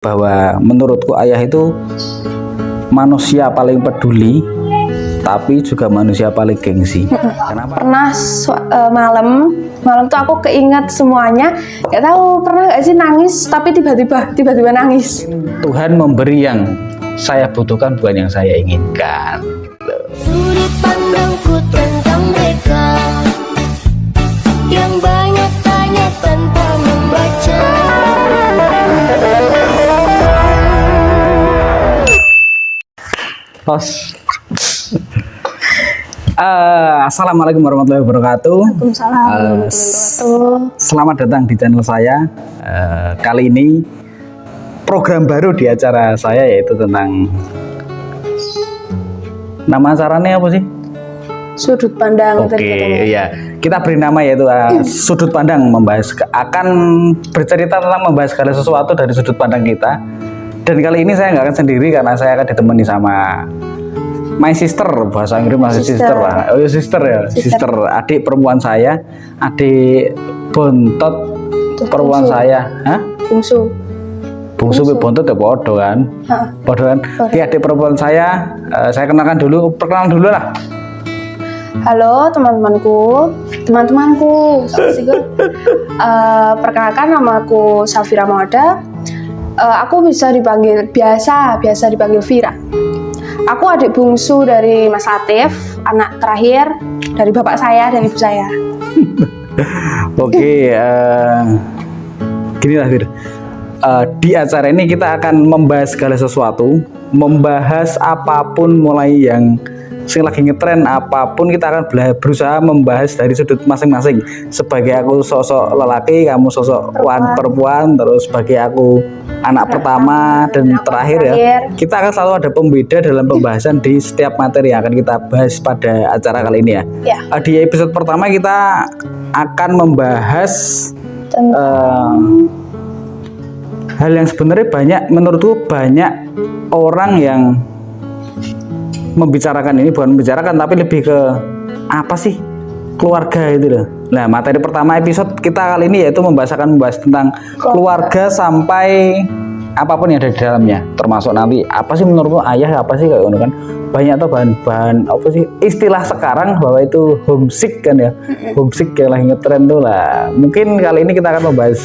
bahwa menurutku ayah itu manusia paling peduli, tapi juga manusia paling gengsi. Kenapa? Pernah malam tuh aku keinget semuanya. Gak tahu pernah gak sih nangis tapi tiba-tiba nangis. Tuhan memberi yang saya butuhkan, bukan yang saya inginkan. Sudut pandangku tentang mereka yang banyak tanya tanpa membaca. Assalamualaikum warahmatullahi wabarakatuh. Waalaikumsalam. Selamat datang di channel saya. Kali ini program baru di acara saya, yaitu tentang nama acaranya apa sih? Sudut pandang. Oke, ya. Kita beri nama yaitu sudut pandang, akan bercerita tentang membahas segala sesuatu dari sudut pandang kita. Dan kali ini saya nggak akan sendiri karena saya akan ditemani sama my sister, bahasa Inggris masih sister lah. Oh ya sister ya, sister adik perempuan saya, adik bontot perempuan saya. Hah? Bungsu bontot ya podo kan? Podo kan? Ini adik perempuan saya kenalkan dulu, perkenalan dulu lah. Halo teman-temanku. Perkenalkan, nama aku Safira Mauda. Aku biasa dipanggil Vira. Aku adik bungsu dari Mas Latif, anak terakhir dari bapak saya dan ibu saya. Oke, gini lah Fir. Di acara ini kita akan membahas segala sesuatu, membahas apapun, mulai yang lagi ngetren apapun kita akan berusaha membahas dari sudut masing-masing. Sebagai aku sosok lelaki, kamu sosok perempuan, terus sebagai aku anak pertama dan terakhir ya, kita akan selalu ada pembeda dalam pembahasan di setiap materi yang akan kita bahas pada acara kali ini ya. Di episode pertama kita akan membahas hal yang sebenarnya menurutku banyak orang yang membicarakan ini, bukan membicarakan tapi lebih ke apa sih keluarga itu loh. Nah, materi pertama episode kita kali ini yaitu membahas tentang keluarga sampai apapun yang ada di dalamnya, termasuk nanti apa sih menurutmu ayah, apa sih kayak gitu kan. Banyak tuh bahan-bahan apa sih istilah sekarang bahwa itu homesick kan ya. Homesick yang lagi ngetren tuh lah. Mungkin kali ini kita akan membahas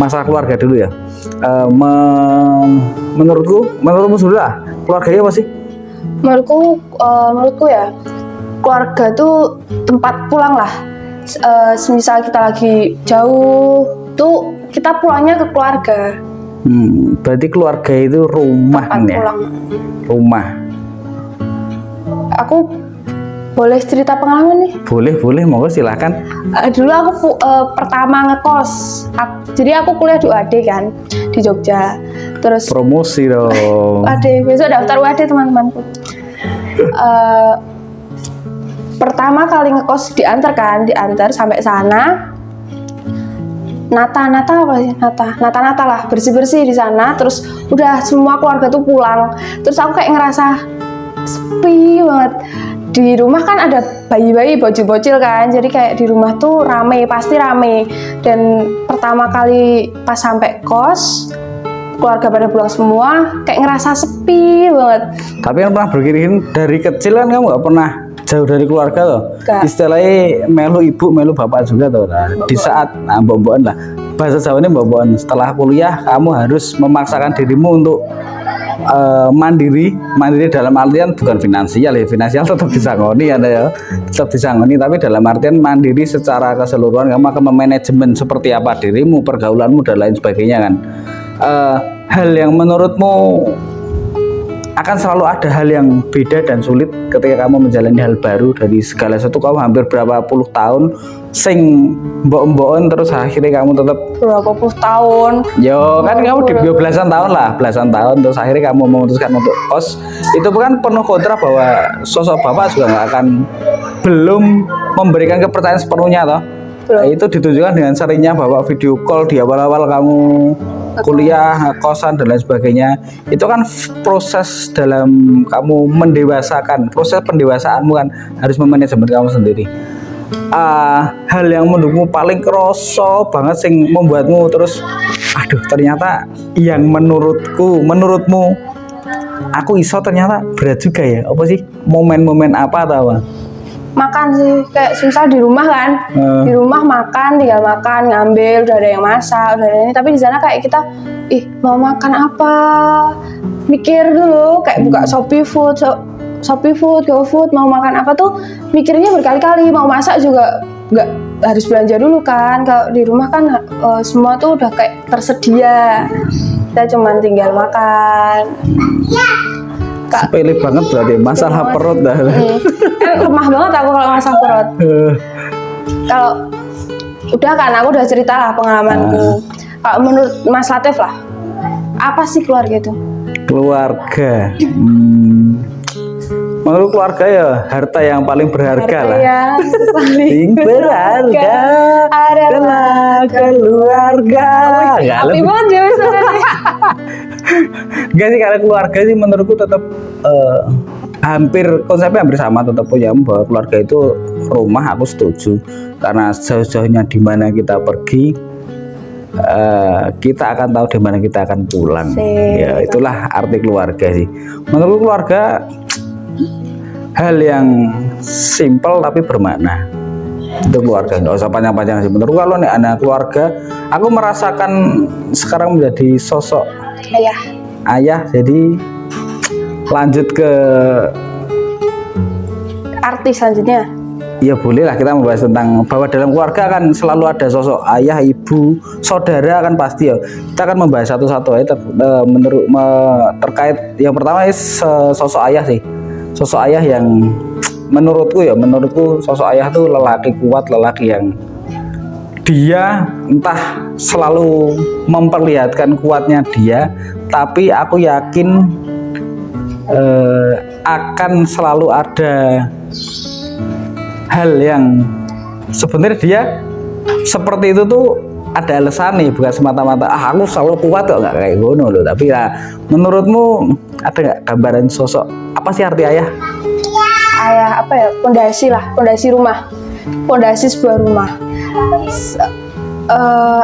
masalah keluarga dulu ya. Menurutmu sudah keluarganya apa sih? Menurutku ya, keluarga tuh tempat pulang lah. Semisal kita lagi jauh tuh kita pulangnya ke keluarga. Berarti keluarga itu rumah kan ya? Pulang. Rumah. Aku boleh cerita pengalaman nih? Boleh, monggo silahkan. Dulu aku pertama ngekos. Jadi aku kuliah di UAD kan, di Jogja. Terus promosi dong. UAD, besok daftar UAD teman-temanku. Pertama kali ngekos diantar sampai sana. Nata lah, bersih di sana. Terus udah semua keluarga tuh pulang. Terus aku kayak ngerasa sepi banget. Di rumah kan ada bayi-bayi, bocil-bocil kan, jadi kayak di rumah tuh pasti rame. Dan pertama kali pas sampai kos, keluarga pada pulang semua, kayak ngerasa sepi banget. Tapi yang pernah berpikirin dari kecil kan kamu gak pernah jauh dari keluarga loh. Istilahnya melu ibu, melu bapak juga tuh. Nah, di saat mbok-mbokan lah, bahasa Jawa ini mbok-mbokan, setelah kuliah kamu harus memaksakan dirimu untuk mandiri dalam artian bukan finansial ya, finansial tetap disangoni ya, tetap disangoni, tapi dalam artian mandiri secara keseluruhan. Kamu akan memanajemen seperti apa dirimu, pergaulanmu dan lain sebagainya kan. Hal yang menurutmu akan selalu ada hal yang beda dan sulit ketika kamu menjalani hal baru dari segala sesuatu. Kamu hampir berapa puluh tahun sing mbok-mbokan, terus akhirnya kamu tetap berapa puluh tahun kan kamu di belasan tahun terus akhirnya kamu memutuskan untuk kos. Itu kan penuh kontra bahwa sosok bapak juga belum memberikan kepercayaan sepenuhnya toh. Itu ditunjukkan dengan seringnya bapak video call di awal-awal kamu kuliah, kosan dan lain sebagainya. Itu kan proses dalam kamu mendewasakan, proses pendewasaanmu kan harus memanajemen kamu sendiri. hal yang mendukmu paling kroso banget sing membuatmu terus aduh ternyata yang menurutmu aku iso ternyata berat juga ya, apa sih momen-momen apa atau apa? Makan sih, kayak susah di rumah kan, di rumah makan, tinggal makan, ngambil, udah ada yang masak, udah ada ini, tapi di sana kayak kita, mau makan apa, mikir dulu, kayak buka Shopee Food, GoFood, mau makan apa tuh, mikirnya berkali-kali, mau masak juga nggak harus belanja dulu kan, kalau di rumah kan semua tuh udah kayak tersedia, kita cuman tinggal makan. Sepele banget berarti masalah perut dah. Lemah banget aku kalau masalah perut. Kalau udah kan aku udah cerita lah pengalamanku. Kalau menurut Mas Latif lah, apa sih keluarga itu? Keluarga. Menurut keluarga ya harta yang paling berharga Harta lah. yang paling berharga adalah keluarga. Api banget ya misalnya. Gak sih, karena keluarga sih menurutku tetap konsepnya hampir sama, tetap punya bahwa keluarga itu rumah. Aku setuju karena jauh-jauhnya di mana kita pergi, kita akan tahu di mana kita akan pulang. Ya itulah arti keluarga sih. Menurutku keluarga hal yang simple tapi bermakna. Itu keluarga, nggak usah panjang-panjang sih. Menurutku kalau nih anak keluarga, aku merasakan sekarang menjadi sosok ayah. Jadi lanjut ke Artis selanjutnya. ya boleh lah kita membahas tentang bahwa dalam keluarga kan selalu ada sosok ayah, ibu, saudara kan pasti ya. Kita akan membahas satu-satu aja terkait yang pertama sosok ayah sih. Sosok ayah yang menurutku sosok ayah tuh lelaki kuat, lelaki yang dia entah selalu memperlihatkan kuatnya dia, tapi aku yakin akan selalu ada hal yang sebenarnya dia seperti itu tuh ada alasan nih, bukan semata-mata aku selalu kuat kok, nggak kayak gono loh. Tapi ya menurutmu ada nggak gambaran sosok apa sih arti ayah? Ayah apa ya, pondasi rumah, pondasi sebuah rumah.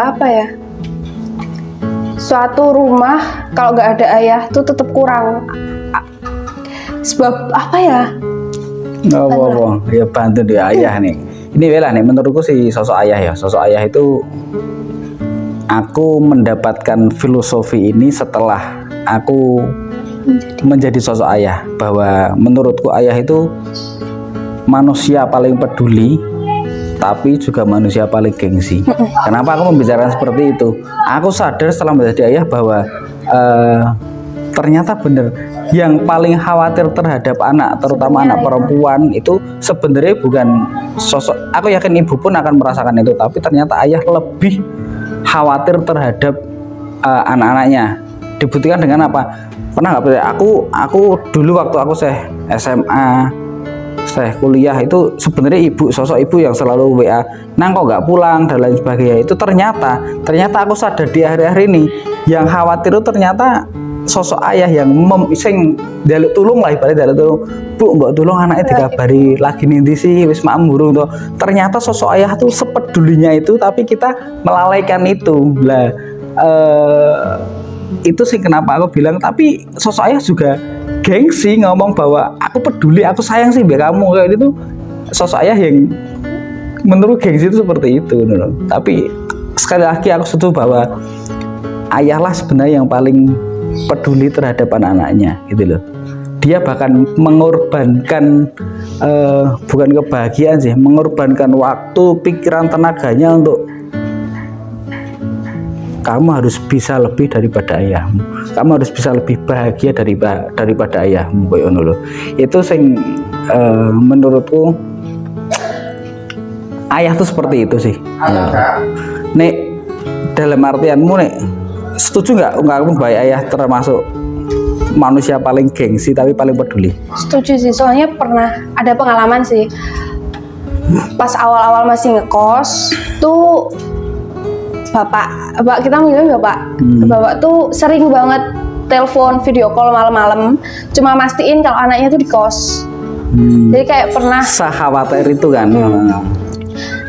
Apa ya, suatu rumah kalau nggak ada ayah tuh tetap kurang. Sebab apa ya? Ya bantu dia ayah nih. Ini bela nih menurutku si sosok ayah ya. Sosok ayah itu aku mendapatkan filosofi ini setelah aku menjadi sosok ayah, bahwa menurutku ayah itu manusia paling peduli tapi juga manusia paling gengsi. Kenapa aku membicarakan seperti itu? Aku sadar setelah menjadi ayah bahwa ternyata benar yang paling khawatir terhadap anak, terutama anak perempuan itu sebenarnya bukan sosok. Aku yakin ibu pun akan merasakan itu, tapi ternyata ayah lebih khawatir terhadap anak-anaknya. Dibuktikan dengan apa? Pernah nggak? Aku dulu waktu aku SMA, kuliah itu sebenarnya sosok ibu yang selalu WA, nang kok nggak pulang dan lain sebagainya. Itu ternyata aku sadar di akhir-akhir ini yang khawatir itu ternyata sosok ayah yang sing jaluk tulung lah, ibaratnya jaluk tulung, bu mbak tulung anaknya dikabari lagi ninti sih wis maem burung tuh. Ternyata sosok ayah tuh sepedulinya itu, tapi kita melalaikan itu lah. Itu sih kenapa aku bilang, tapi sosok ayah juga gengsi ngomong bahwa aku peduli, aku sayang sih biar kamu kayak itu. Sosok ayah yang menurut gengsi itu seperti itu, Tapi sekali lagi aku setuju bahwa ayahlah sebenarnya yang paling peduli terhadap anak-anaknya gitu loh. Dia bahkan mengorbankan bukan kebahagiaan sih, mengorbankan waktu, pikiran, tenaganya untuk kamu harus bisa lebih daripada ayahmu, kamu harus bisa lebih bahagia daripada ayahmu koyo ngono lho. Itu sing menurutku ayah tuh seperti itu sih. Nek dalam artianmu nek setuju nggak kamu bahwa ayah termasuk manusia paling gengsi tapi paling peduli? Setuju sih, soalnya pernah ada pengalaman sih. Pas awal-awal masih ngekos tuh bapak kita manggilnya bapak tuh sering banget telepon video call malam-malam, cuma mastiin kalau anaknya tuh di kos. Jadi kayak pernah sekhawatir itu kan.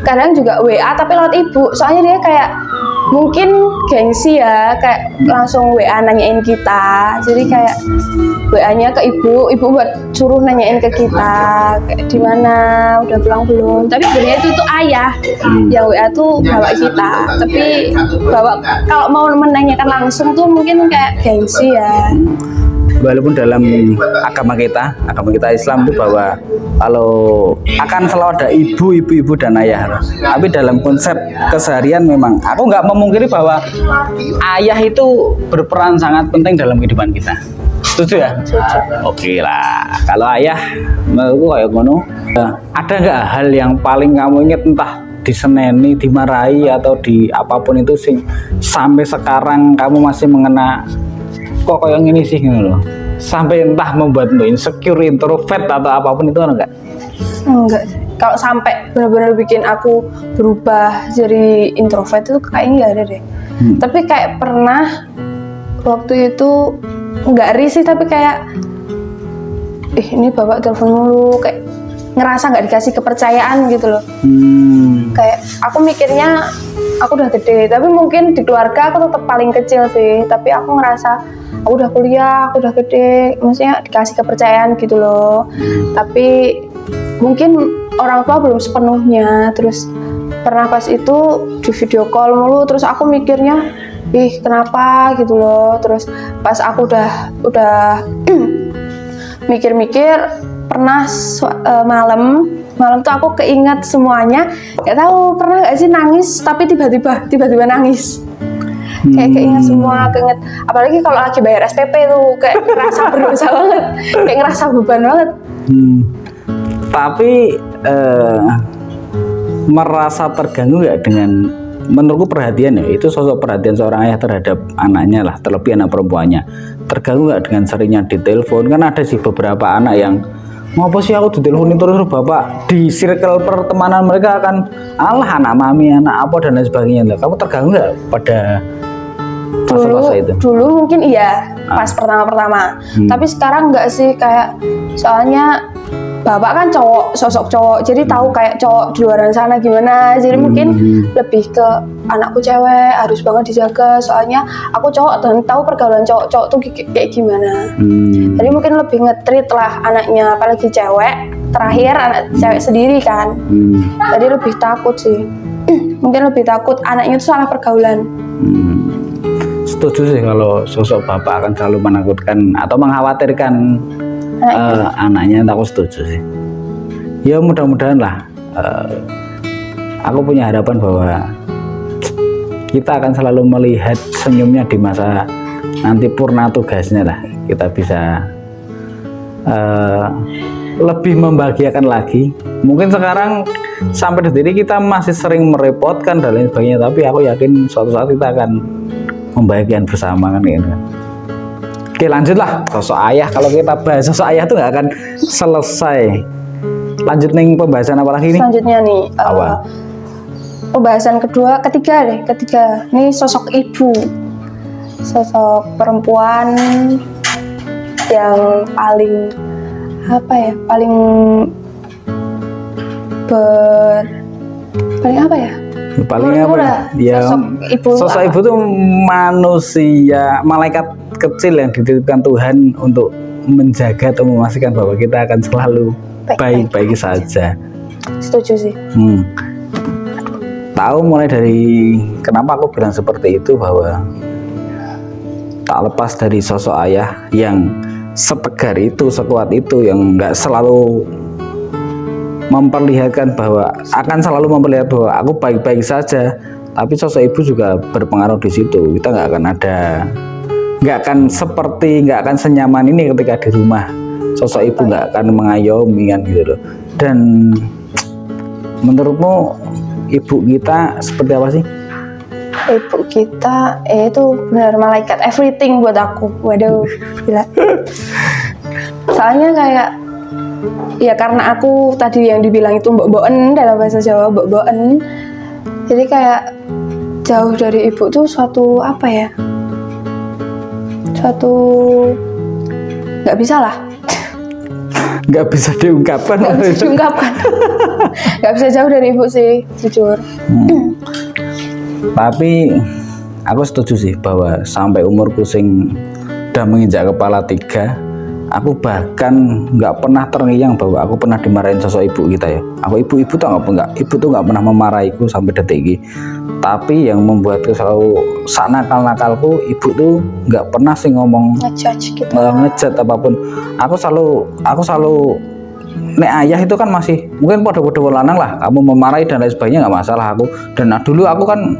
kadang juga WA tapi lewat ibu, soalnya dia kayak mungkin gengsi ya, kayak langsung WA nanyain kita, jadi kayak WA-nya ke ibu buat suruh nanyain ke kita kayak di mana, udah pulang belum. Tapi sebenarnya itu tuh ayah yang WA tuh bawa kita, tapi bawa kalau mau menanyakan langsung tuh mungkin kayak gengsi ya. Walaupun dalam agama kita Islam itu bahwa kalau akan selalu ada ibu dan ayah, tapi dalam konsep keseharian memang aku nggak memungkiri bahwa ayah itu berperan sangat penting dalam kehidupan kita. Setuju ya? Oke lah, kalau ayah menurutku kayak ngono. Ada nggak hal yang paling kamu ingat, entah diseneni, dimarahi atau di apapun itu sih sampai sekarang kamu masih mengena kok kayak gini sih gitu loh, sampai entah membuatmu insecure, introvert atau apapun itu enggak? Enggak sih. Kalau sampai benar-benar bikin aku berubah jadi introvert itu kayaknya nggak ada deh. Tapi kayak pernah waktu itu nggak risih, tapi kayak ini bapak telepon mulu, kayak ngerasa nggak dikasih kepercayaan gitu loh. Kayak aku mikirnya aku udah gede, tapi mungkin di keluarga aku tetap paling kecil sih, tapi aku ngerasa aku udah kuliah, aku udah gede, maksudnya dikasih kepercayaan gitu loh. Tapi mungkin orang tua belum sepenuhnya. Terus pernah pas itu di video call mulu, terus aku mikirnya kenapa gitu loh. Terus pas aku udah mikir-mikir, pernah malam tuh aku keinget semuanya. Gak tahu pernah gak sih nangis tapi tiba-tiba nangis. Kayak keinget semua, keinget apalagi kalau lagi bayar SPP tuh kayak ngerasa berdosa banget, kayak ngerasa beban banget. Tapi merasa terganggu nggak dengan, menurutku perhatian ya, itu sosok perhatian seorang ayah terhadap anaknya lah, terlebih anak perempuannya. Terganggu nggak dengan seringnya ditelepon? Kan ada sih beberapa anak yang ngapa sih aku diteleponin terus bapak, di circle pertemanan mereka akan alah anak mami, anak apa dan lain sebagainya. Kamu terganggu nggak pada fase-fase itu? Dulu mungkin iya, pas pertama-pertama. Tapi sekarang enggak sih, kayak soalnya bapak kan cowok, sosok cowok, jadi tahu kayak cowok di luar sana gimana. Jadi mungkin lebih ke anakku cewek harus banget dijaga, soalnya aku cowok dan tahu pergaulan cowok tuh kayak gimana. Jadi mungkin lebih nge-treat lah anaknya, apalagi cewek. Terakhir anak cewek sendiri kan. Jadi lebih takut sih. Mungkin lebih takut anaknya itu salah pergaulan. Setuju sih kalau sosok bapak akan selalu menakutkan atau mengkhawatirkan anaknya. Aku setuju sih. Ya mudah-mudahan lah. Aku punya harapan bahwa kita akan selalu melihat senyumnya di masa nanti purna tugasnya lah. Kita bisa lebih membahagiakan lagi. Mungkin sekarang sampai detik ini kita masih sering merepotkan dan lain sebagainya, tapi aku yakin suatu saat kita akan membahagiakan bersama kan gitu. Oke, lanjutlah sosok ayah. Kalau kita bahas sosok ayah tuh nggak akan selesai. Lanjut nih pembahasan apa lagi nih? Selanjutnya nih pembahasan ketiga. Ini sosok ibu, sosok perempuan yang paling paling sosok ibu tuh manusia, malaikat kecil yang dititipkan Tuhan untuk menjaga atau memastikan bahwa kita akan selalu baik-baik saja. Setuju sih. Tahu mulai dari kenapa aku bilang seperti itu, bahwa tak lepas dari sosok ayah yang setegar itu, sekuat itu, yang nggak selalu memperlihatkan bahwa akan selalu memperlihatkan bahwa aku baik-baik saja, tapi sosok ibu juga berpengaruh di situ. Kita nggak akan senyaman ini ketika di rumah sosok ibu nggak akan mengayomi kan gitu loh. Dan menurutmu ibu kita seperti apa sih? Ibu kita itu benar malaikat everything buat aku. Waduh, gila. Soalnya kayak ya karena aku tadi yang dibilang itu mbok-mboken dalam bahasa Jawa, mbok-mboken. Jadi kayak jauh dari ibu tuh suatu nggak bisa lah. nggak bisa diungkapkan. Nggak bisa diungkapkan. Nggak bisa jauh dari ibu sih, jujur. Tapi aku setuju sih bahwa sampai umurku sing udah menginjak kepala 3, aku bahkan nggak pernah terngiang bahwa aku pernah dimarahin sosok ibu kita ya. Aku ibu tuh nggak pernah memarahiku sampai detik ini. Tapi yang membuatku selalu sak nakal-nakalku, ibu tuh nggak pernah sih ngomong Ngejudge gitu. ngejat apapun. Aku selalu nek ayah itu kan masih mungkin podo-podo lanang lah, kamu memarahi dan lain sebagainya nggak masalah aku. Dan dulu aku kan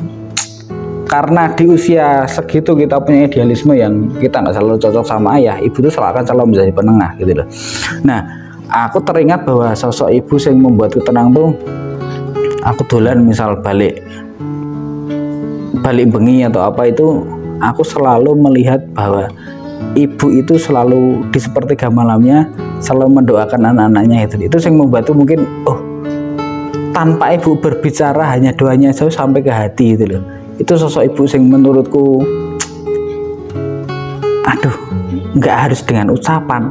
karena di usia segitu kita punya idealisme yang kita nggak selalu cocok sama ayah, ibu itu akan selalu menjadi penengah gitu loh. Nah, aku teringat bahwa sosok ibu yang membuatku tenang tuh, aku dolan misal balik bengi atau apa itu, aku selalu melihat bahwa ibu itu selalu di sepertiga malamnya selalu mendoakan anak-anaknya itu yang membantu mungkin tanpa ibu berbicara hanya doanya jauh sampai ke hati gitu loh. Itu sosok ibu yang menurutku nggak harus dengan ucapan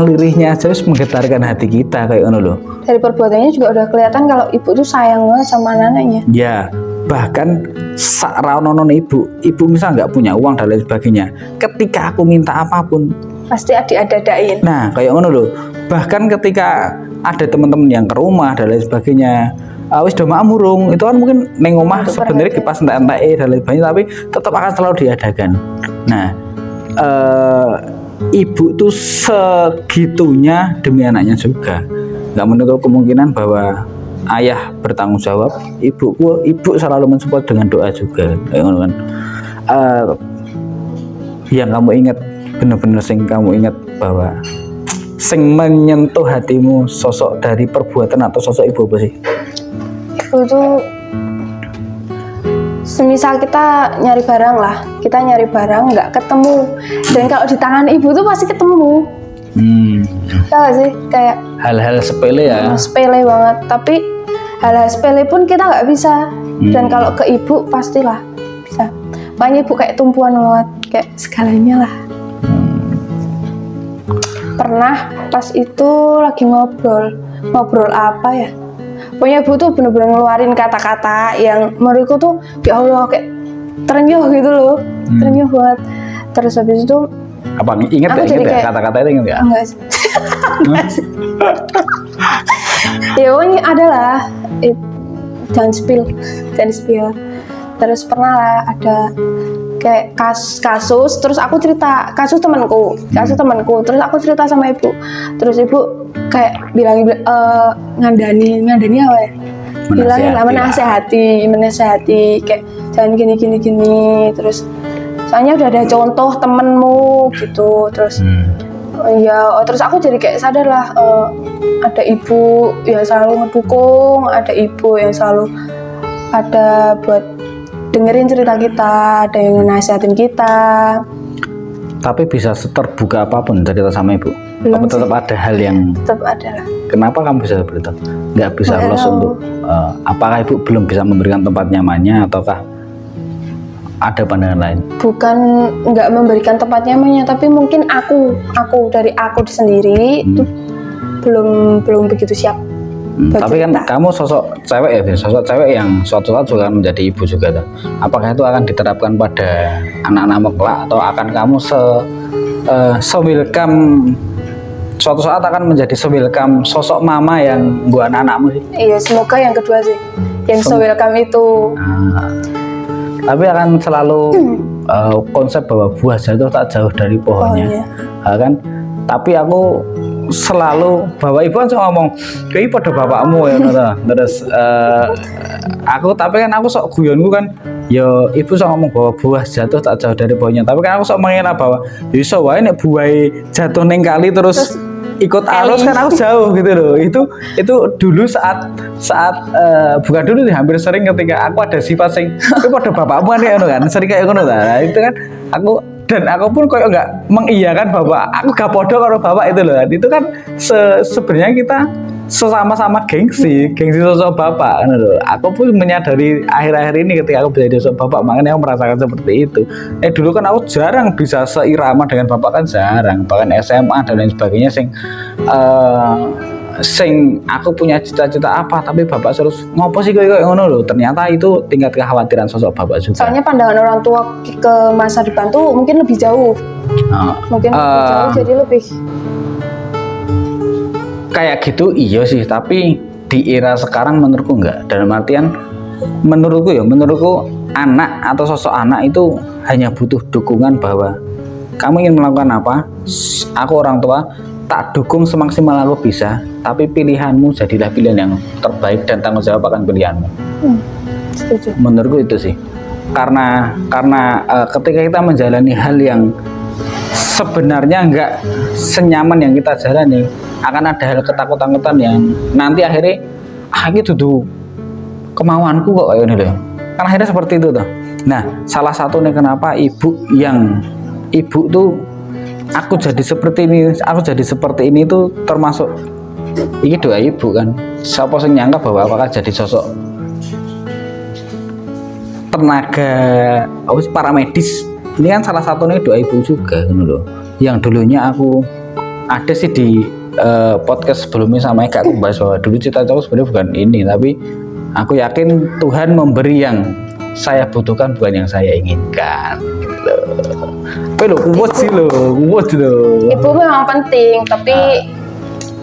lirihnya aja harus menggetarkan hati kita kayak ngono loh. Dari perbuatannya juga udah kelihatan kalau ibu tuh sayang banget sama anak-anaknya. Ya, bahkan sak raononon ibu misal nggak punya uang dan lain sebagainya, ketika aku minta apapun Pasti diada-adain. nah kayak ngono loh. Bahkan ketika ada teman-teman yang ke rumah dan lain sebagainya, wis do murung itu kan mungkin neng omah sebenarnya kipas entek-entek dan lain sebagainya, tapi tetap akan selalu diadakan. Nah, ibu tuh segitunya demi anaknya juga, nggak menutup kemungkinan bahwa ayah bertanggung jawab, ibu selalu mensupport dengan doa juga kayak ngono kan. Yang kamu ingat bener-bener kamu ingat bahwa sing menyentuh hatimu sosok dari perbuatan atau sosok ibu apa sih? Ibu tuh semisal kita nyari barang nggak ketemu, dan kalau di tangan ibu tuh pasti ketemu. Tahu gak sih, kayak Hal-hal sepele ya. sepele banget, tapi hal-hal sepele pun kita nggak bisa. Dan kalau ke ibu pastilah bisa. Makanya ibu kayak tumpuan banget, kayak segalanya lah. Pernah pas itu lagi ngobrol apa ya, pokoknya ibu tuh bener-bener ngeluarin kata-kata yang menurutku tuh ya Allah kayak terenyuh gitu loh. Terenyuh banget. Terus habis itu Apa inget aku gak? jadi Inget kayak- gak? Kata-kata itu inget gak? enggak sih. Enggak sih. Ya pokoknya ada lah, jangan spill. Terus pernah lah ada kayak kasus, terus aku cerita kasus temanku, terus aku cerita sama ibu, terus ibu kayak bilang ngandani apa ya, bilangin lah menasehati kayak jangan gini, terus soalnya udah ada contoh temenmu gitu, terus terus aku jadi kayak sadar lah, ada ibu yang selalu ngedukung, ada ibu yang selalu ada buat dengerin cerita kita, ada yang nasihatin kita. Tapi bisa seterbuka apapun cerita sama ibu? Belum Apa tetap ada hal yang Tetap ada lah. kenapa kamu bisa seperti itu? Nggak bisa Nggak los tahu. untuk apakah ibu belum bisa memberikan tempat nyamannya ataukah ada pandangan lain? Bukan nggak memberikan tempat nyamannya, tapi mungkin aku dari aku sendiri itu belum begitu siap. buat Tapi kan cerita. kamu sosok cewek yang suatu saat juga akan menjadi ibu juga tuh. Apakah itu akan diterapkan pada anak-anak kelak atau akan kamu se-welcome suatu saat akan menjadi se-welcome sosok mama yang buat anak-anakmu sih? Iya, semoga yang kedua sih, yang welcome itu. Tapi akan selalu konsep bahwa buah jatuh tak jauh dari pohonnya, kan? Tapi aku selalu bahwa ibu kan suka ngomong kayak pada bapakmu ya, terus aku sok guyonku kan, ya ibu sok ngomong bahwa buah jatuh tak jauh dari pohonnya, tapi kan aku sok mengira bahwa bisa wae nek buah jatuh neng kali terus ikut arus kan aku jauh gitu loh. Itu dulu saat bukan dulu nih, hampir sering ketika aku ada sifat sing itu pada bapakmu kan sering kayak ngono lah. Itu kan aku pun kayak enggak mengiyakan bahwa aku gak podo karo bapak itu loh. Itu kan sebenarnya kita sesama-sama gengsi sosok bapak kan lho. Aku pun menyadari akhir-akhir ini ketika aku menjadi sosok bapak, makanya aku merasakan seperti itu. Dulu kan aku jarang bisa seirama dengan bapak, kan jarang, bahkan SMA dan lain sebagainya sing aku punya cita-cita apa tapi bapak terus ngopo sih kowe ngono lho. Ternyata itu tingkat kekhawatiran sosok bapak juga. Soalnya pandangan orang tua ke masa depan tuh mungkin lebih jauh. Mungkin lebih jauh, jadi lebih kayak gitu iya sih, tapi di era sekarang menurutku enggak. Dalam artian menurutku anak atau sosok anak itu hanya butuh dukungan bahwa kamu ingin melakukan apa, aku orang tua tak dukung semaksimal aku bisa, tapi pilihanmu jadilah pilihan yang terbaik dan tanggung jawab akan pilihanmu. setuju. Menurutku itu sih, karena ketika kita menjalani hal yang sebenarnya enggak senyaman yang kita jalani, akan ada hal ketakutan yang nanti akhirnya itu tuh kemauanku kok kayak ini loh. Kan akhirnya seperti itu tuh. Nah, salah satu nih kenapa ibu tuh aku jadi seperti ini tuh termasuk ini doa ibu kan. Siapa sih nyangka bahwa aku akan jadi sosok tenaga paramedis. Ini kan salah satu nih doa ibu juga kan loh. Yang dulunya aku ada sih di podcast sebelumnya sama Eka, aku bahas bahwa dulu cita-citaku sebenarnya bukan ini, tapi aku yakin Tuhan memberi yang saya butuhkan bukan yang saya inginkan gitu. Tapi lo kuat sih lo. Ibu memang penting, tapi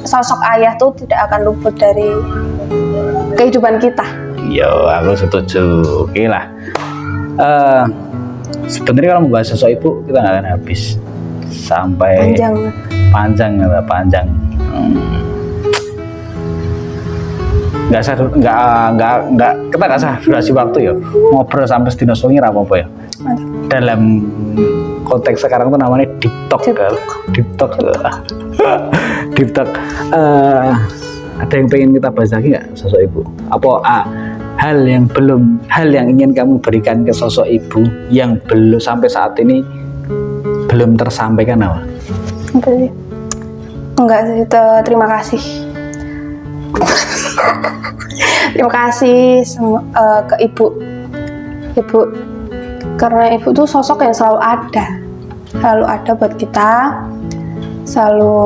sosok ayah tuh tidak akan luput dari kehidupan kita. Yo, aku setuju. Oke lah. Sebenarnya kalau membahas sosok ibu kita nggak akan habis sampai panjang. Nggak kita nggak usah durasi waktu ya, ngobrol sampai setino songi apa ya. Dalam konteks sekarang tuh namanya deep talk. Ada yang pengen kita bahas lagi nggak sosok ibu? Apa hal yang ingin kamu berikan ke sosok ibu yang belum sampai saat ini belum tersampaikan apa? Enggak sih, terima kasih. Terima kasih ke ibu, karena ibu tuh sosok yang selalu ada buat kita, selalu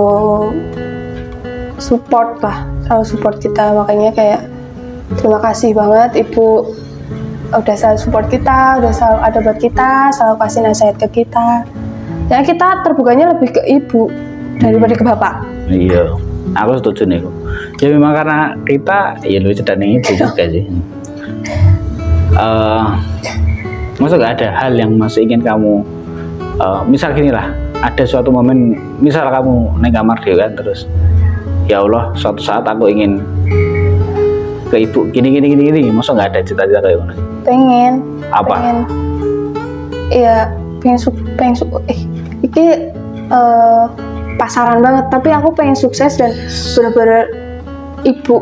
support kita. Makanya kayak terima kasih banget ibu udah selalu support kita, udah selalu ada buat kita, selalu kasih nasihat ke kita. Ya kita terbukanya lebih ke ibu daripada ke bapak. Iya, aku setuju nih. Ya memang karena kita ya lebih cerdas nih ibu juga sih. Masa gak ada hal yang masih ingin kamu misal gini lah, ada suatu momen misal kamu naik kamar dia kan, terus ya Allah suatu saat aku ingin ke ibu gini, masa gak ada cita-cita kayak gini? Pengen. Iya, ini pasaran banget, tapi aku pengen sukses dan bener-bener ibu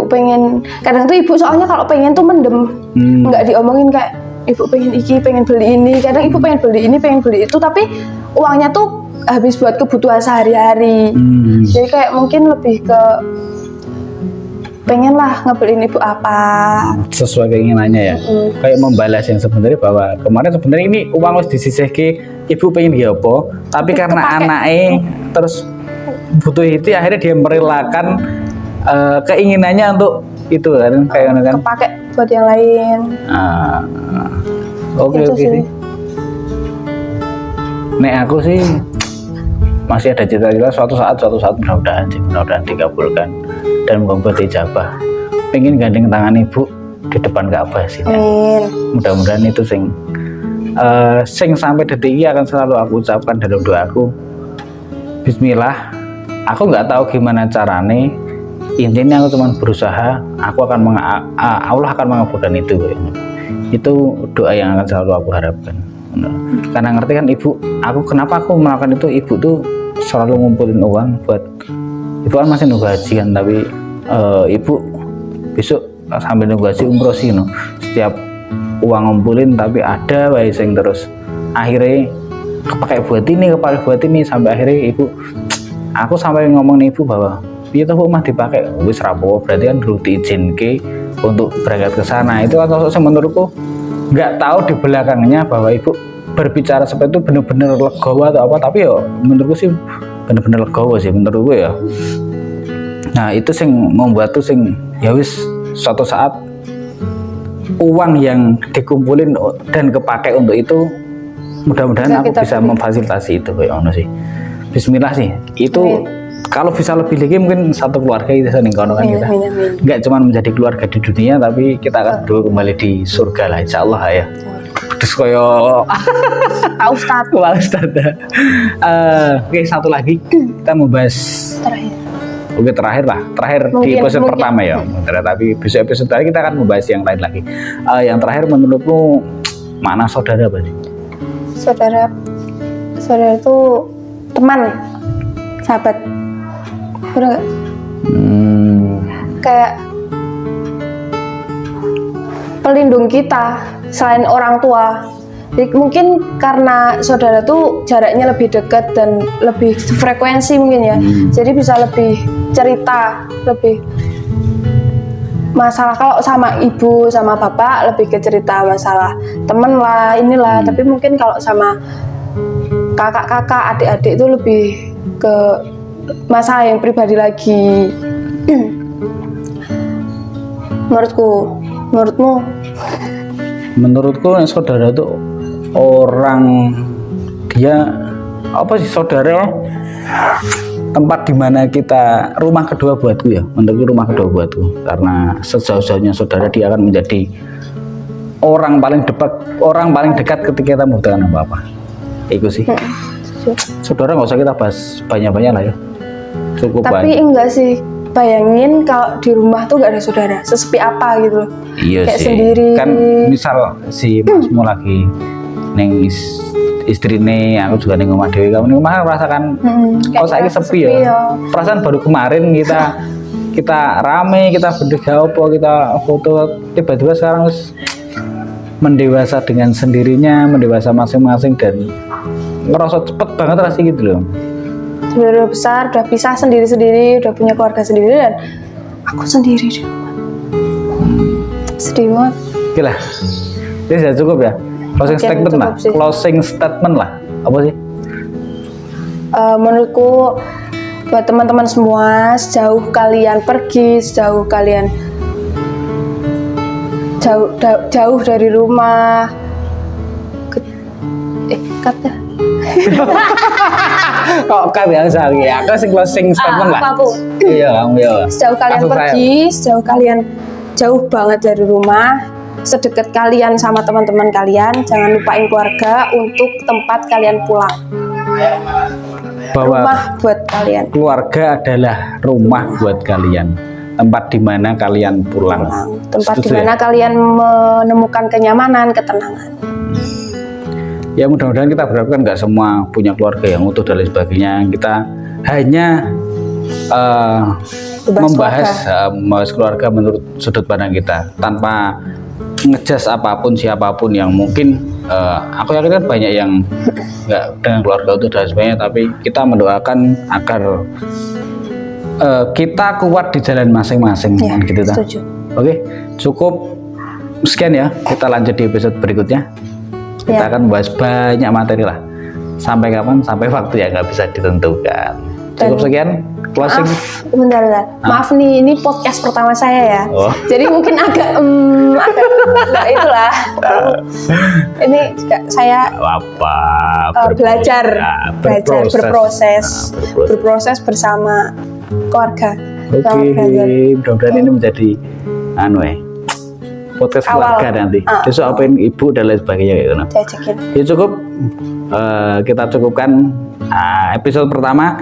pengen. Kadang tuh ibu soalnya kalau pengen tuh mendem, nggak diomongin, kayak ibu pengen pengen beli ini, kadang ibu pengen beli ini, pengen beli itu, tapi uangnya tuh habis buat kebutuhan sehari-hari. Jadi kayak mungkin lebih ke pengen lah ngebeliin ibu apa sesuai keinginannya ya. Kayak membalas yang sebenarnya bahwa kemarin sebenarnya ini uang harus disisihke ibu pengen dia apa, tapi karena anaknya terus butuh itu akhirnya dia merelakan keinginannya untuk itu kan, kayak kan kepake buat yang lain. Oke. Nek aku sih masih ada cita-cita suatu saat mudah-mudahan dikabulkan dan membuat ijabah. Pengen gandeng tangan ibu di depan Ka'bah sih. Mudah-mudahan itu sing sampai detik ini akan selalu aku ucapkan dalam doaku. Bismillah. Aku nggak tahu gimana carane. Intinya aku cuma berusaha. Allah akan mengabulkan itu. Itu doa yang akan selalu aku harapkan. Karena ngerti kan ibu. Kenapa aku melakukan itu? Ibu tuh selalu ngumpulin uang buat. Ibu kan masih nunggu haji kan, tapi ibu besok sambil nunggu haji umroh sih no. Setiap uang ngumpulin tapi ada wae sing terus akhirnya kepake buat ini sampai akhirnya ibu, aku sampai ngomong nih ibu bahwa piye to omah dipakai wis rapopo berarti kan durung diizinke untuk berangkat ke sana. Itu kan sosok menurutku nggak tahu di belakangnya bahwa ibu berbicara seperti itu benar-benar legowo atau apa, tapi ya menurutku sih benar-benar legowo sih menurutku ya. Nah itu sing membuat tuh sing ya wis suatu saat uang yang dikumpulin dan kepakai untuk itu mudah-mudahan aku bisa memfasilitasi itu kayak ono sih. Bismillah sih. Itu kalau bisa lebih lagi mungkin satu keluarga itu ning kono kan kita. Enggak cuma menjadi keluarga di dunia tapi kita akan berdua kembali di surga lah insyaallah ya. Terus koyo Pak Ustadz. Pak Ustadz. Oke satu lagi kita mau bahas Terakhir. Oke terakhir lah, di episode pertama ya. Tapi besok episode terakhir kita akan membahas yang lain lagi. Yang terakhir menurutmu makna saudara apa sih? Saudara itu teman, sahabat, bener nggak? Kayak pelindung kita selain orang tua. Jadi mungkin karena saudara tuh jaraknya lebih dekat dan lebih frekuensi mungkin ya. Jadi bisa lebih cerita, lebih masalah. Kalau sama ibu sama bapak lebih ke cerita masalah temen lah inilah. Tapi mungkin kalau sama kakak-kakak, adik-adik itu lebih ke masalah yang pribadi lagi. Menurutmu? Menurutku saudara itu orang dia apa sih saudara? Tempat dimana kita rumah kedua buatku ya, menurutku rumah kedua buatku karena sejauh-jauhnya saudara dia akan menjadi orang paling dekat ketika kita membutuhkan apa-apa. Itu sih. Saudara nggak usah kita bahas banyak-banyak lah ya. Cukup tapi banyak. Enggak sih, bayangin kalau di rumah tuh gak ada saudara, sesepi apa gitu loh. Iya kayak sih. sendiri. Kan misal si masmu lagi neng istrine, aku juga neng rumah dewi, kamu neng rumah merasakan oh saya sepi ya. Perasaan baru kemarin kita rame, kita berdua kita foto, tiba-tiba sekarang harus mendewasa dengan sendirinya, mendewasa masing-masing dan ngerasa cepet banget rasanya gitu loh. Udah besar, udah pisah sendiri-sendiri, udah punya keluarga sendiri dan aku sendiri di rumah. Sedih banget. Oke lah, ini sudah cukup ya. Closing statement lah. Sih. Closing statement lah. Apa sih? Menurutku buat teman-teman semua, sejauh kalian pergi, sejauh kalian jauh dari rumah, kata. Kok kan ya sorry ya. Aku sih closing statement lah. Aku. Iya kamu ya. Sejauh kalian pergi, sejauh kalian jauh banget dari rumah, sedekat kalian sama teman-teman kalian, jangan lupain keluarga untuk tempat kalian pulang. Bahwa Rumah buat kalian. keluarga adalah rumah buat kalian, tempat di mana kalian pulang. Tempat di Setuju mana ya? kalian menemukan kenyamanan, ketenangan. Ya mudah-mudahan kita berharap kan nggak semua punya keluarga yang utuh dan lain sebagainya. Kita hanya membahas keluarga menurut sudut pandang kita tanpa ngejas apapun siapapun yang mungkin aku yakin kan banyak yang nggak dengan keluarga utuh dan sebagainya, tapi kita mendoakan agar kita kuat di jalan masing-masing Ya, gitu ta. setuju. Oke, cukup sekian ya. Kita lanjut di episode berikutnya. Kita Ya. akan bahas banyak materi lah. Sampai kapan? Sampai waktu yang nggak bisa ditentukan. Cukup sekian. Closing. Bentar. Maaf nih, ini podcast pertama saya ya. Oh. Jadi mungkin agak itulah. Ini juga saya belajar berproses bersama keluarga. Oke, Sama brother. mudah-mudahan ini menjadi podcast Awal. keluarga nanti. Besok apain ibu dan lain sebagainya gitu. Diajakin. Ya cukup. Kita cukupkan episode pertama.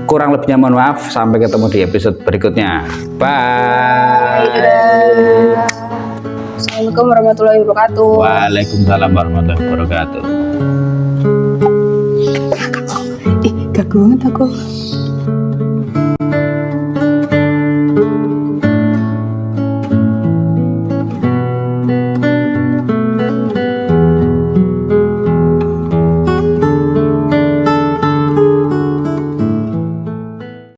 Kurang lebihnya mohon maaf. Sampai ketemu di episode berikutnya. Bye. Assalamualaikum warahmatullahi wabarakatuh. Waalaikumsalam warahmatullahi wabarakatuh. Gak banget aku.